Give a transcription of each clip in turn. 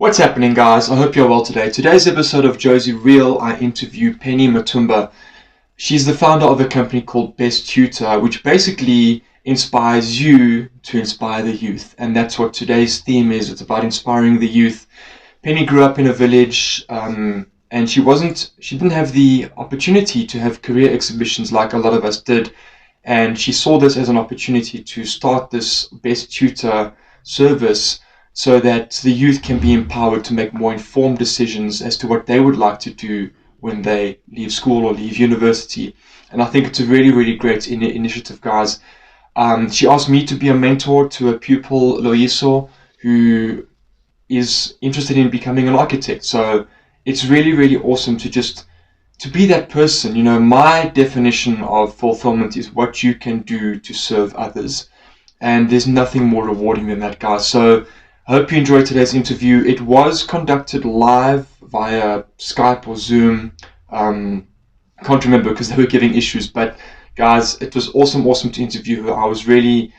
What's happening, guys? I hope you're well today. Today's episode of JoziReal, I interview Penny MATHUMBA. She's the founder of a company called Best Tutor, which basically inspires you to inspire the youth. And that's what today's theme is. It's about inspiring the youth. Penny grew up in a village, and she didn't have the opportunity to have career exhibitions like a lot of us did. And she saw this as an opportunity to start this Best Tutor service so that the youth can be empowered to make more informed decisions as to what they would like to do when they leave school or leave university. And I think it's a really, really great initiative, guys. She asked me to be a mentor to a pupil, Loiso, who is interested in becoming an architect. So it's really, really awesome to be that person. You know, my definition of fulfillment is what you can do to serve others. And there's nothing more rewarding than that, guys. So I hope you enjoyed today's interview. It was conducted live via Skype or Zoom. Can't remember because they were giving issues. But guys, it was awesome to interview her. I was really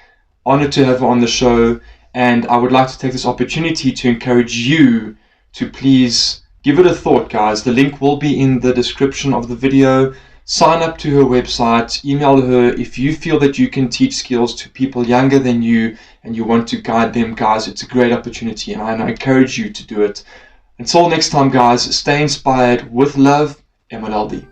honored to have her on the show. And I would like to take this opportunity to encourage you to please give it a thought, guys. The link will be in the description of the video. Sign up to her website, email her if you feel that you can teach skills to people younger than you and you want to guide them, guys. It's a great opportunity and I encourage you to do it. Until next time, guys, stay inspired with love, MLD.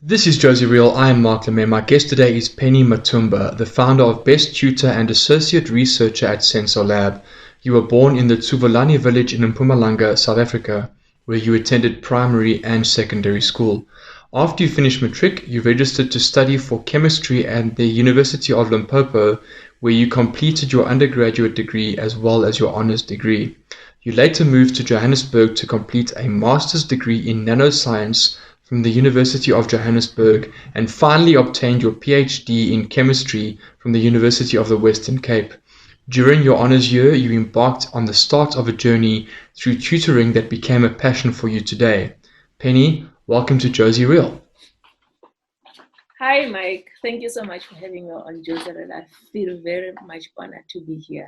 This is JoziReal. I am Mark Lemaire. My guest today is Penny MATHUMBA, the founder of Best Tutor and Associate Researcher at Sensor Lab. You were born in the Tsuvulani village in Mpumalanga, South Africa, where you attended primary and secondary school. After you finished matric, you registered to study for chemistry at the University of Limpopo, where you completed your undergraduate degree as well as your honours degree. You later moved to Johannesburg to complete a master's degree in nanoscience from the University of Johannesburg and finally obtained your PhD in chemistry from the University of the Western Cape. During your honours year, you embarked on the start of a journey through tutoring that became a passion for you today. Penny, welcome to JoziReal. Hi, Mike. Thank you so much for having me on JoziReal. I feel very much honored to be here.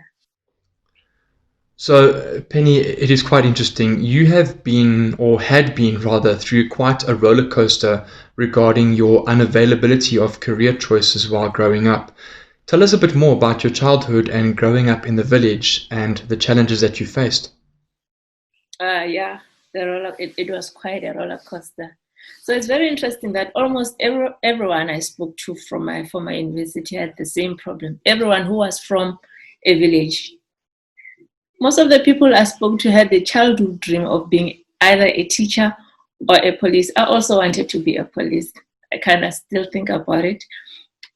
So, Penny, it is quite interesting. You have been, or had been rather, through quite a roller coaster regarding your unavailability of career choices while growing up. Tell us a bit more about your childhood and growing up in the village and the challenges that you faced. Yeah, it was quite a roller coaster. So it's very interesting that almost everyone I spoke to from my former university had the same problem. Everyone who was from a village. Most of the people I spoke to had the childhood dream of being either a teacher or a police. I also wanted to be a police. I kind of still think about it.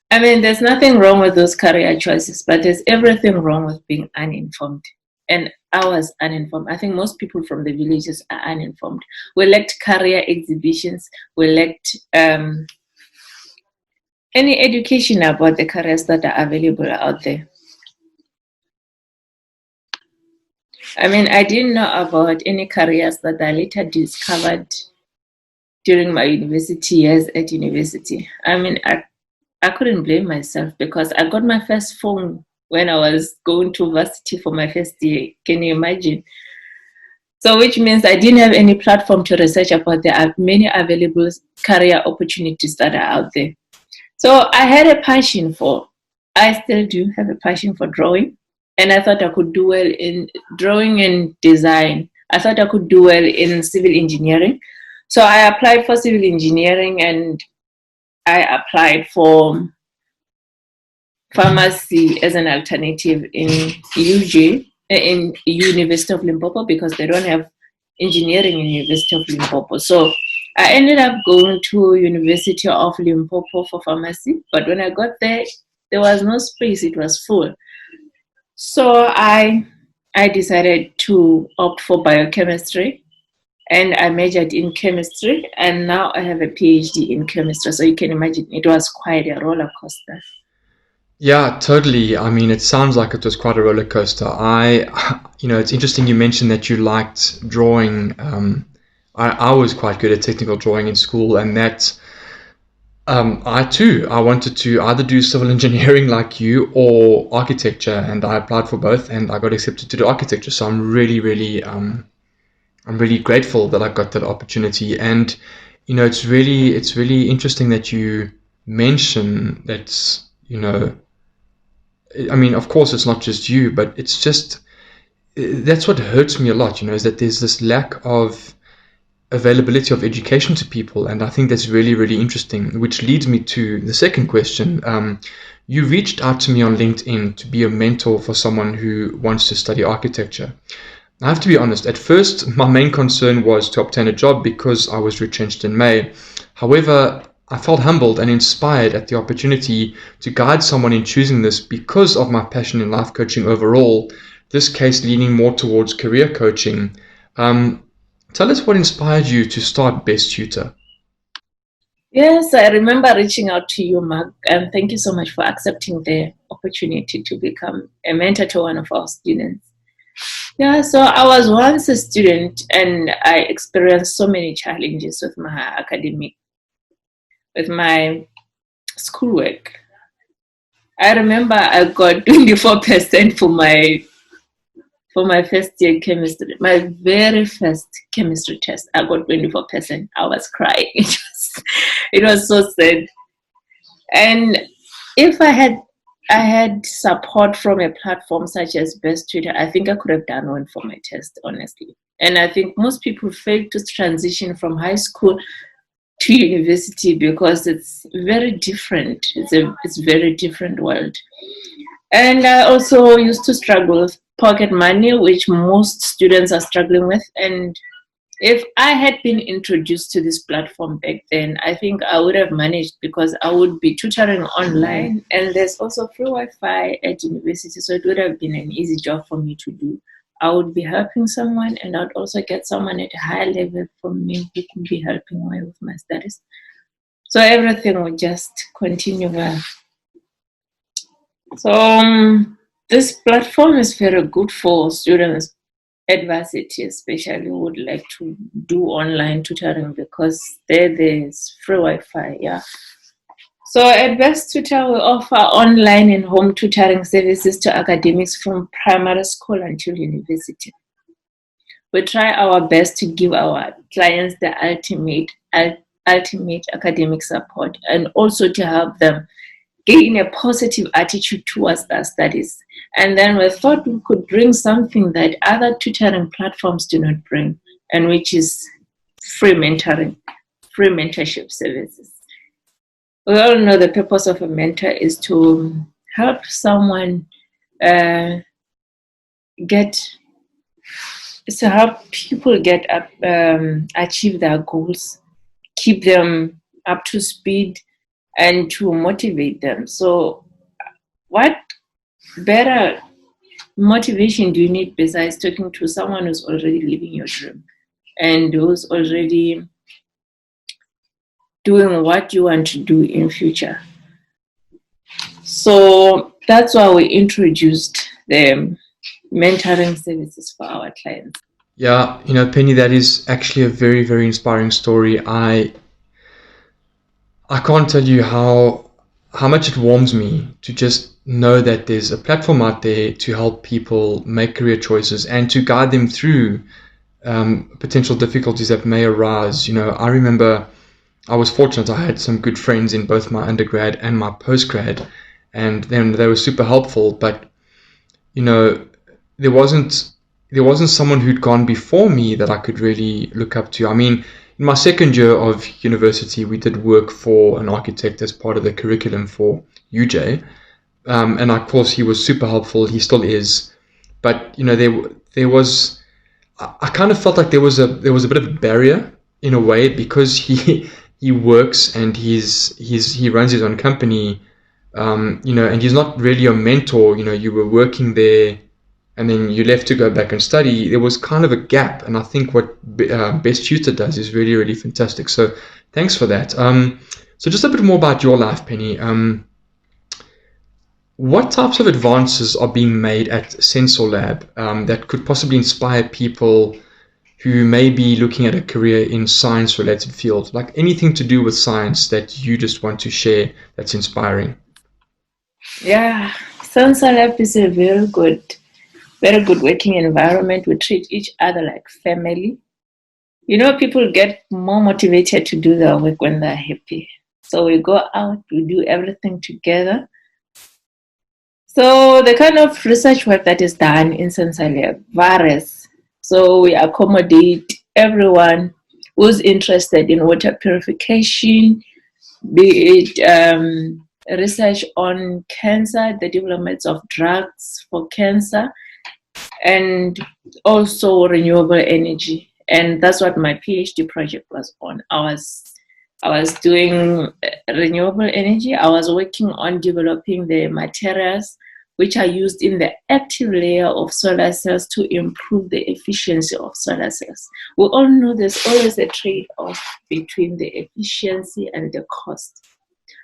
I mean, there's nothing wrong with those career choices, but there's everything wrong with being uninformed. And I was uninformed. I think most people from the villages are uninformed. We lacked career exhibitions. We lacked any education about the careers that are available out there. I mean, I didn't know about any careers that I later discovered during my university years at university. I mean, I couldn't blame myself because I got my first phone when I was going to varsity for my first year. Can you imagine? So which means I didn't have any platform to research about the many available career opportunities that are out there. So I had a passion I still do have a passion for drawing. And I thought I could do well in drawing and design. I thought I could do well in civil engineering. So I applied for civil engineering and I applied for pharmacy as an alternative in UJ, in University of Limpopo, because they don't have engineering in University of Limpopo. So I ended up going to University of Limpopo for pharmacy, but when I got there, there was no space, it was full. So I decided to opt for biochemistry, and I majored in chemistry, and now I have a PhD in chemistry. So you can imagine it was quite a roller coaster. Yeah, totally. I mean, it sounds like it was quite a roller coaster. It's interesting you mentioned that you liked drawing. I was quite good at technical drawing in school, and that I wanted to either do civil engineering like you or architecture, and I applied for both, and I got accepted to do architecture. So I'm really grateful that I got that opportunity. And it's really interesting that you mention that. I mean, of course, it's not just you, but it's just that's what hurts me a lot. Is that there's this lack of availability of education to people, and I think that's really, really interesting. Which leads me to the second question. You reached out to me on LinkedIn to be a mentor for someone who wants to study architecture. I have to be honest, at first, my main concern was to obtain a job because I was retrenched in May. However, I felt humbled and inspired at the opportunity to guide someone in choosing this because of my passion in life coaching overall, this case leaning more towards career coaching. Tell us what inspired you to start Best Tutor. Yes, I remember reaching out to you, Mark, and thank you so much for accepting the opportunity to become a mentor to one of our students. Yeah, so I was once a student and I experienced so many challenges with my schoolwork. I remember I got 24% for my first year chemistry, my very first chemistry test. I got 24%. I was crying. It was so sad. And if I had support from a platform such as Best Tutor, I think I could have done one for my test, honestly. And I think most people fail to transition from high school to university because it's very different. It's a very different world. And I also used to struggle with pocket money, which most students are struggling with. And if I had been introduced to this platform back then, I think I would have managed because I would be tutoring online, and there's also free Wi-Fi at university, so it would have been an easy job for me to do. I would be helping someone, and I'd also get someone at a higher level from me who could be helping me with my studies. So everything would just continue well. So this platform is very good for students at varsity, especially who would like to do online tutoring because there's free Wi-Fi. Yeah. So at Best Tutor, we offer online and home tutoring services to academics from primary school until university. We try our best to give our clients the ultimate academic support and also to help them gain a positive attitude towards their studies. And then we thought we could bring something that other tutoring platforms do not bring, and which is free mentoring, free mentorship services. We all know the purpose of a mentor is to help someone help people get up, achieve their goals, keep them up to speed, and to motivate them. So what better motivation do you need besides talking to someone who's already living your dream and who's already doing what you want to do in future? So that's why we introduced the mentoring services for our clients. Yeah, Penny, that is actually a very, very inspiring story. I can't tell you how much it warms me to just know that there's a platform out there to help people make career choices and to guide them through potential difficulties that may arise. I remember I was fortunate. I had some good friends in both my undergrad and my postgrad, and then they were super helpful. But there wasn't someone who'd gone before me that I could really look up to. I mean, in my second year of university, we did work for an architect as part of the curriculum for UJ. and of course he was super helpful. He still is, but there was, I kind of felt like there was a bit of a barrier in a way, because he works and he runs his own company, and he's not really a mentor. You were working there, and then you left to go back and study. There was kind of a gap, and I think what Best Tutor does is really, really fantastic. So thanks for that. So just a bit more about your life, Penny. What types of advances are being made at Sensor Lab that could possibly inspire people who may be looking at a career in science-related fields, like anything to do with science that you just want to share that's inspiring? Yeah, Sensor Lab is a very good working environment. We treat each other like family. People get more motivated to do their work when they're happy. So we go out, we do everything together. So the kind of research work that is done in Sensor Lab varies. So we accommodate everyone who's interested in water purification, be it research on cancer, the development of drugs for cancer, and also renewable energy. And that's what my PhD project was on. I was doing renewable energy. I was working on developing the materials which are used in the active layer of solar cells to improve the efficiency of solar cells. We all know there's always a trade-off between the efficiency and the cost.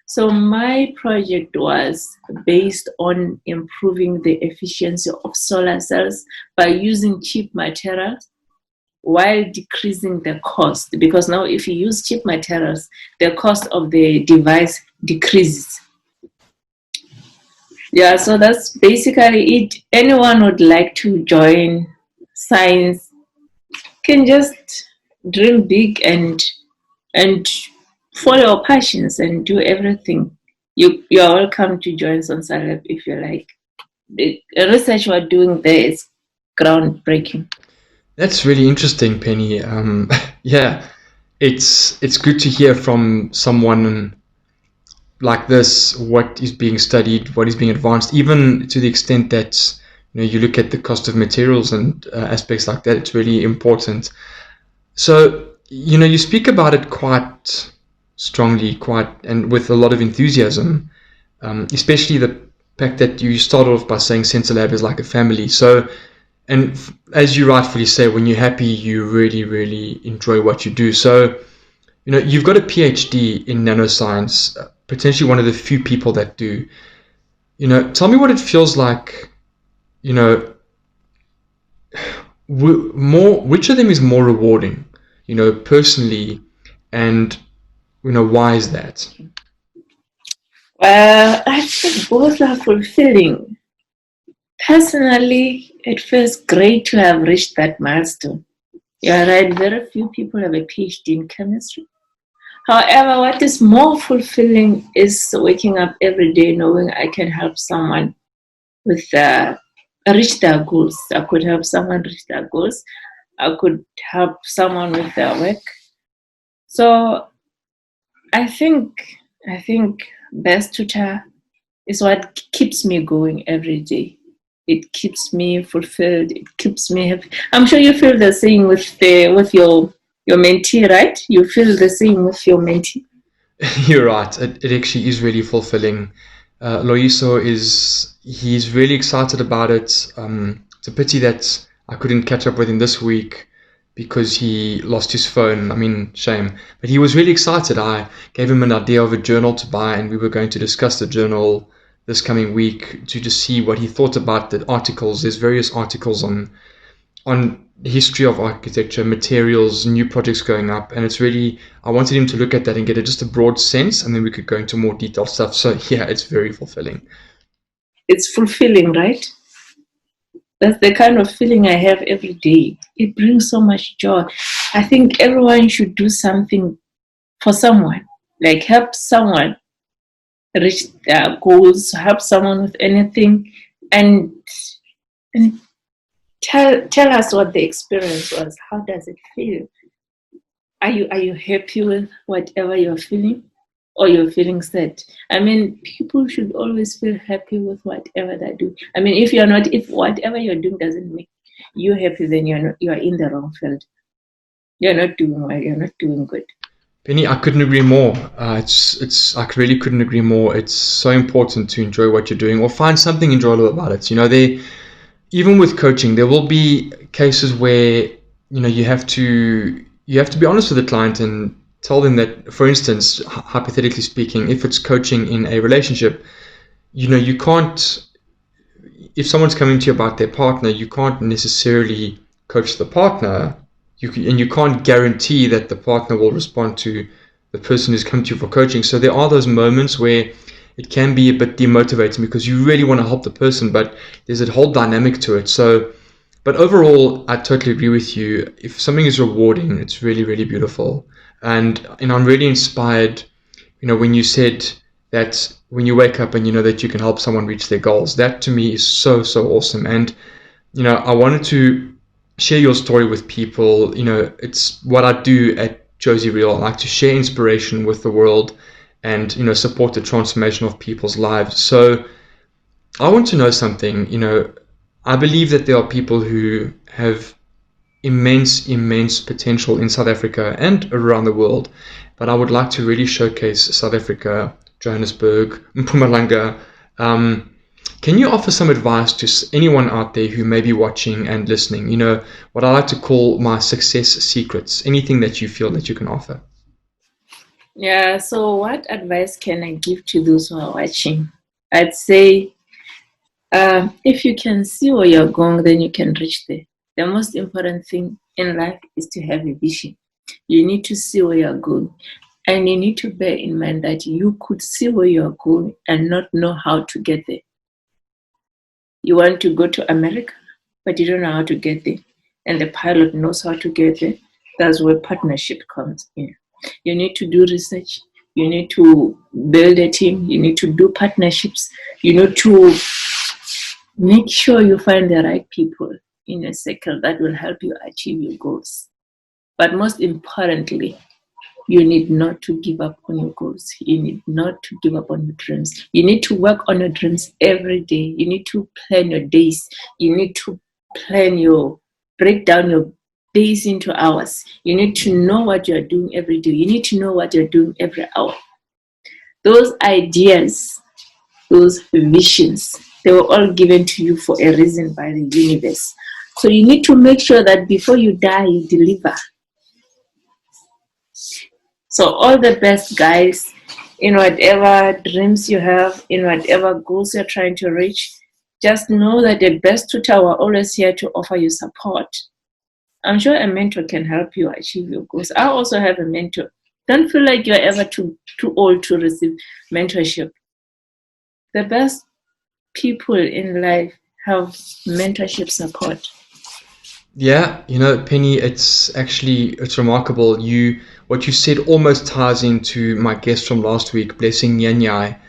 So my project was based on improving the efficiency of solar cells by using cheap materials while decreasing the cost, because now if you use cheap materials, the cost of the device decreases. Yeah, so that's basically it. Anyone would like to join science can just dream big and follow your passions and do everything. You are welcome to join Sensor Lab if you like. The research we're doing there is groundbreaking. That's really interesting, Penny. Yeah, it's good to hear from someone like this what is being studied, what is being advanced, even to the extent that you look at the cost of materials and aspects like that. It's really important. So you speak about it quite strongly, quite and with a lot of enthusiasm, especially the fact that you start off by saying Sensor Lab is like a family. So, and as you rightfully say, when you're happy, you really, really enjoy what you do. So, you've got a PhD in nanoscience, potentially one of the few people that do. Tell me what it feels like, which of them is more rewarding, personally, and, why is that? I think both are fulfilling. Personally, it feels great to have reached that milestone. You're right, very few people have a PhD in chemistry. However, what is more fulfilling is waking up every day knowing I can help someone with reach their goals. I could help someone reach their goals. I could help someone with their work. So I think Best Tutor is what keeps me going every day. It keeps me fulfilled. It keeps me happy. I'm sure you feel the same with your mentee, right? You feel the same with your mentee. You're right. It actually is really fulfilling. Loiso he's really excited about it. It's a pity that I couldn't catch up with him this week because he lost his phone. I mean, shame. But he was really excited. I gave him an idea of a journal to buy, and we were going to discuss the journal this coming week to just see what he thought about the articles. There's various articles on the history of architecture, materials, new projects going up, and it's really, I wanted him to look at that and get just a broad sense, and then we could go into more detailed stuff. So yeah, it's very fulfilling. It's fulfilling, right? That's the kind of feeling I have every day. It brings so much joy. I think everyone should do something for someone, like help someone reach their goals, help someone with anything, and tell us what the experience was. How does it feel? Are you happy with whatever you're feeling? or you're feeling sad. I mean, people should always feel happy with whatever they do. I mean, if whatever you're doing doesn't make you happy, then you're in the wrong field. You're not doing well. You're not doing good. Penny, I couldn't agree more. I really couldn't agree more. It's so important to enjoy what you're doing or find something enjoyable about it. Even with coaching, there will be cases where you have to be honest with the client and tell them that, for instance, hypothetically speaking, if it's coaching in a relationship, you can't. If someone's coming to you about their partner, you can't necessarily coach the partner. You can't guarantee that the partner will respond to the person who's come to you for coaching. So there are those moments where it can be a bit demotivating because you really want to help the person, but there's a whole dynamic to it. But overall, I totally agree with you. If something is rewarding, it's really, really beautiful. And I'm really inspired, when you said that when you wake up and you know that you can help someone reach their goals, that to me is so, so awesome. And, I wanted to share your story with people. It's what I do at JoziReal. I like to share inspiration with the world and, support the transformation of people's lives. So I want to know something. I believe that there are people who have immense, immense potential in South Africa and around the world, but I would like to really showcase South Africa, Johannesburg, Mpumalanga. Can you offer some advice to anyone out there who may be watching and listening? What I like to call my success secrets, anything that you feel that you can offer. Yeah, so what advice can I give to those who are watching? I'd say, if you can see where you're going, then you can reach there. The most important thing in life is to have a vision. You need to see where you're going. And you need to bear in mind that you could see where you're going and not know how to get there. You want to go to America, but you don't know how to get there. And the pilot knows how to get there. That's where partnership comes in. You need to do research. You need to build a team. You need to do partnerships. You need to make sure you find the right people in a circle that will help you achieve your goals. But most importantly, you need not to give up on your goals. You need not to give up on your dreams. You need to work on your dreams every day. You need to plan your days. You need to break down your days into hours. You need to know what you're doing every day. You need to know what you're doing every hour. Those ideas, those visions, they were all given to you for a reason by the universe. So you need to make sure that before you die, you deliver. So all the best, guys, in whatever dreams you have, in whatever goals you're trying to reach. Just know that the best tutor are always here to offer you support. I'm sure a mentor can help you achieve your goals. I also have a mentor. Don't feel like you're ever too old to receive mentorship. The best people in life have mentorship support. Yeah, Penny, it's remarkable. What you said almost ties into my guest from last week, Blessing Nyanyai.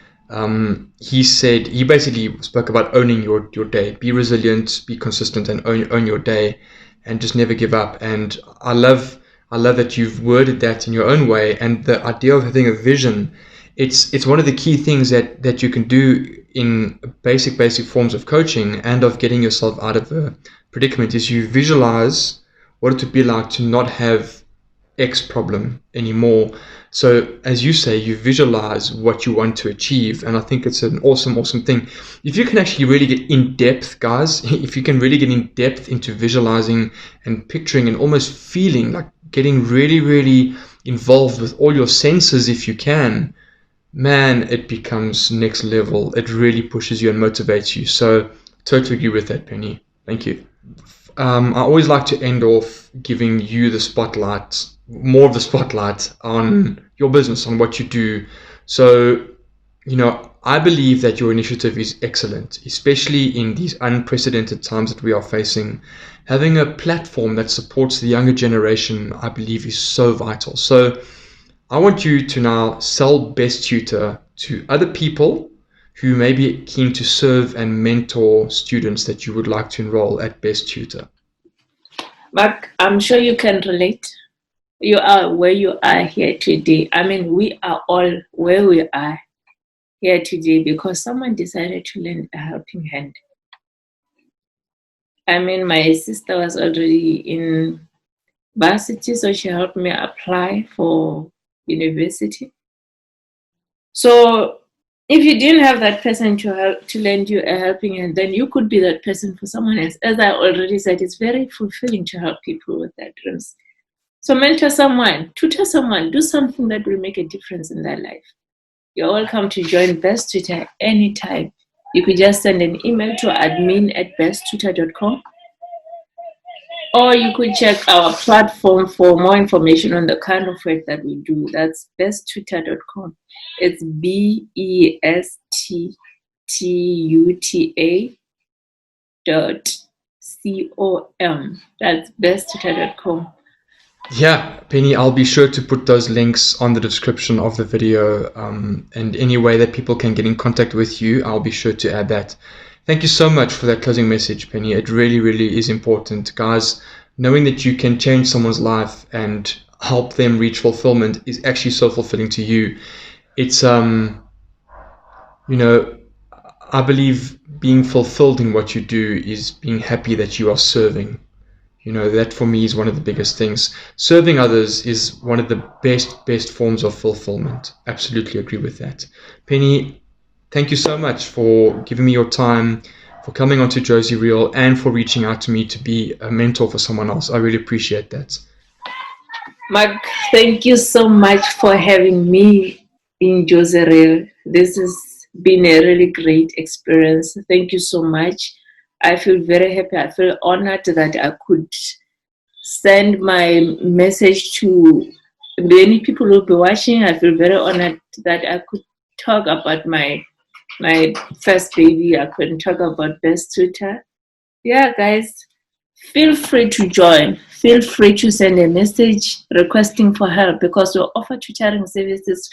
He basically spoke about owning your day. Be resilient, be consistent, and own your day, and just never give up. And I love that you've worded that in your own way. And the idea of having a vision, it's one of the key things that you can do in basic forms of coaching and of getting yourself out of a predicament, is you visualize what it would be like to not have X problem anymore. So as you say, you visualize what you want to achieve, and I think it's an awesome thing. If you can actually really get in depth, guys, if you can really get in depth into visualizing and picturing and almost feeling, like getting really, really involved with all your senses, if you can, man, it becomes next level. It really pushes you and motivates you. So totally agree with that, Penny. Thank you. I always like to end off giving you more of the spotlight on your business, on what you do. So, I believe that your initiative is excellent, especially in these unprecedented times that we are facing. Having a platform that supports the younger generation, I believe, is so vital. So I want you to now sell Best Tutor to other people who may be keen to serve and mentor students that you would like to enroll at Best Tutor. But I'm sure you can relate. you are where you are here today. I mean, we are all where we are here today because someone decided to lend a helping hand. I mean, my sister was already in varsity, so she helped me apply for university. So if you didn't have that person to lend you a helping hand, then you could be that person for someone else. As I already said, it's very fulfilling to help people with their dreams. So mentor someone, tutor someone, do something that will make a difference in their life. You're welcome to join Best Tutor anytime. You could just send an email to admin@besttutor.com, or you could check our platform for more information on the kind of work that we do. That's besttutor.com. It's BESTTUTA.com. That's besttutor.com. Yeah, Penny, I'll be sure to put those links on the description of the video, and any way that people can get in contact with you, I'll be sure to add that. Thank you so much for that closing message, Penny. It really, really is important. Guys, knowing that you can change someone's life and help them reach fulfillment is actually so fulfilling to you. It's, you know, I believe being fulfilled in what you do is being happy that you are serving. You know, that for me is one of the biggest things. Serving others is one of the best forms of fulfillment. Absolutely agree with that. Penny, thank you so much for giving me your time, for coming onto JoziReal, and for reaching out to me to be a mentor for someone else. I really appreciate that. Mark, thank you so much for having me in JoziReal. This has been a really great experience. Thank you so much. I feel very happy. I feel honored that I could send my message to many people who will be watching. I feel very honored that I could talk about my first baby. I could talk about Best Tutor. Yeah, guys, feel free to join. Feel free to send a message requesting for help, because we offer tutoring services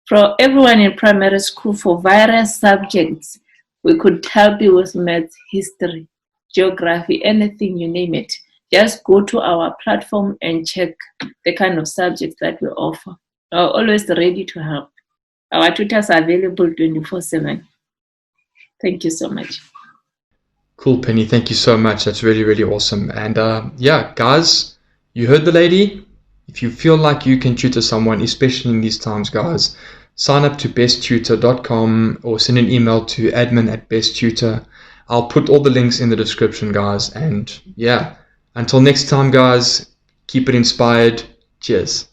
for everyone in primary school for various subjects. We could help you with maths, history, geography, anything, you name it. Just go to our platform and check the kind of subjects that we offer. We're always ready to help. Our tutors are available 24/7. Thank you so much. Cool, Penny. Thank you so much. That's really, really awesome. And yeah, guys, you heard the lady. If you feel like you can tutor someone, especially in these times, guys, sign up to besttutor.com or send an email to admin@besttutor. I'll put all the links in the description, guys. And yeah, until next time, guys, keep it inspired. Cheers.